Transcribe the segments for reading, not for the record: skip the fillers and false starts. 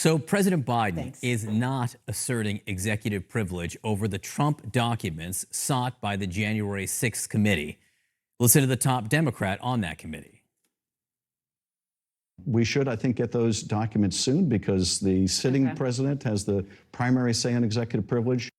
So President Biden Thanks. is not asserting executive privilege over the Trump documents sought by the January 6th committee. Listen to the top Democrat on that committee. We should, I think, get those documents soon because the sitting president has the primary say on executive privilege.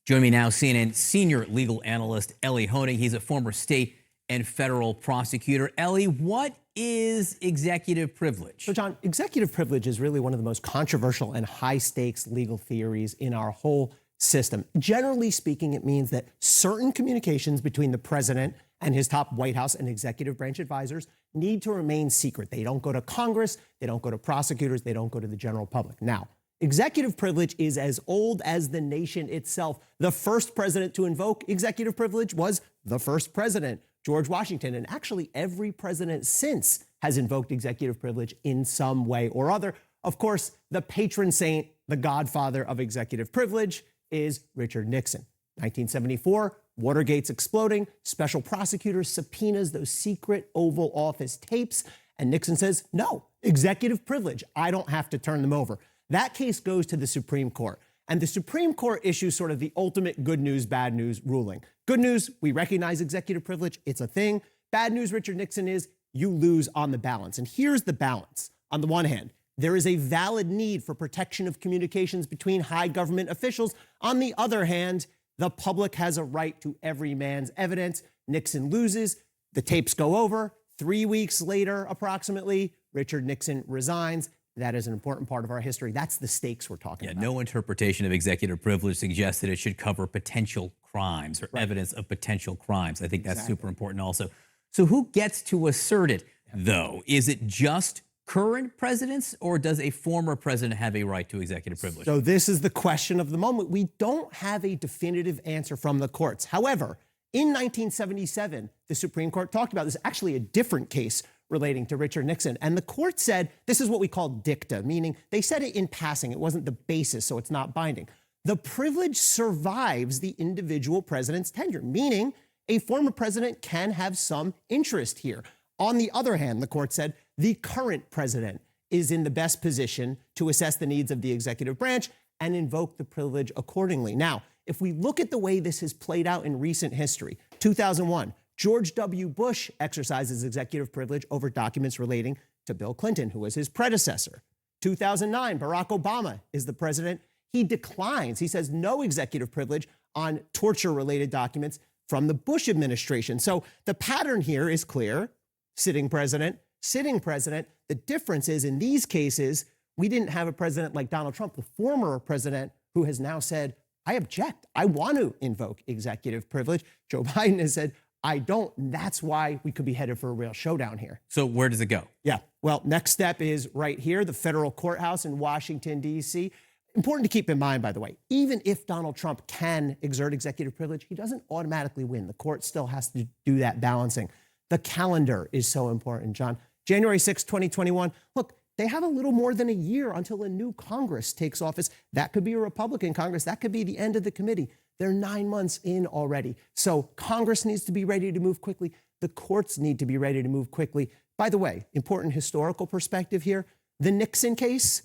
Join me now, CNN senior legal analyst Elie Honig. He's a former state and federal prosecutor. Elie, what is executive privilege? So, John, executive privilege is really one of the most controversial and high-stakes legal theories in our whole system. Generally speaking, it means that certain communications between the president and his top White House and executive branch advisors need to remain secret. They don't go to Congress, they don't go to prosecutors, they don't go to the general public. Now, executive privilege is as old as the nation itself. The first president to invoke executive privilege was the first president, George Washington. And actually, every president since has invoked executive privilege in some way or other. Of course, the patron saint, the godfather of executive privilege, is Richard Nixon. 1974, Watergate's exploding, special prosecutors subpoenas those secret Oval Office tapes, and Nixon says, no, executive privilege, I don't have to turn them over. That case goes to the Supreme Court, and the Supreme Court issues sort of the ultimate good news, bad news ruling. Good news, we recognize executive privilege, it's a thing. Bad news, Richard Nixon, is you lose on the balance. And here's the balance. On the one hand, there is a valid need for protection of communications between high government officials. On the other hand, the public has a right to every man's evidence. Nixon loses, the tapes go over. 3 weeks later, approximately, Richard Nixon resigns. That is an important part of our history. That's the stakes we're talking about. No interpretation of executive privilege suggests that it should cover potential crimes or evidence of potential crimes. I think that's super important also. So who gets to assert it, though? Is it just current presidents, or does a former president have a right to executive privilege? So this is the question of the moment. We don't have a definitive answer from the courts. However, in 1977, the Supreme Court talked about this, actually a different case relating to Richard Nixon. And the court said, this is what we call dicta, meaning they said it in passing. It wasn't the basis, so it's not binding. The privilege survives the individual president's tenure, meaning a former president can have some interest here. On the other hand, the court said, the current president is in the best position to assess the needs of the executive branch and invoke the privilege accordingly. Now, if we look at the way this has played out in recent history, 2001, George W. Bush exercises executive privilege over documents relating to Bill Clinton, who was his predecessor. 2009, Barack Obama is the president. He declines. He says no executive privilege on torture-related documents from the Bush administration. So the pattern here is clear. Sitting president. The difference is in these cases, we didn't have a president like Donald Trump, the former president, who has now said, I object. I want to invoke executive privilege. Joe Biden has said, I don't. And that's why we could be headed for a real showdown here. So where does it go? Yeah. Well, next step is right here, the federal courthouse in Washington, D.C. Important to keep in mind, by the way, even if Donald Trump can exert executive privilege, he doesn't automatically win. The court still has to do that balancing. The calendar is so important, John. January 6, 2021. Look, they have a little more than a year until a new Congress takes office. That could be a Republican Congress. That could be the end of the committee. They're 9 months in already. So Congress needs to be ready to move quickly. The courts need to be ready to move quickly. By the way, important historical perspective here. The Nixon case,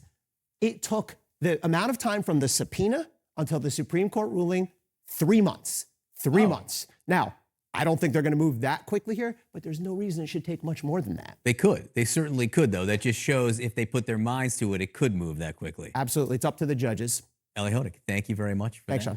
it took the amount of time from the subpoena until the Supreme Court ruling, 3 months. 3 months. Now, I don't think they're going to move that quickly here, but there's no reason it should take much more than that. They could. They certainly could, though. That just shows if they put their minds to it, it could move that quickly. Absolutely. It's up to the judges. Elie Honig, thank you very much for that. Thanks, Sean.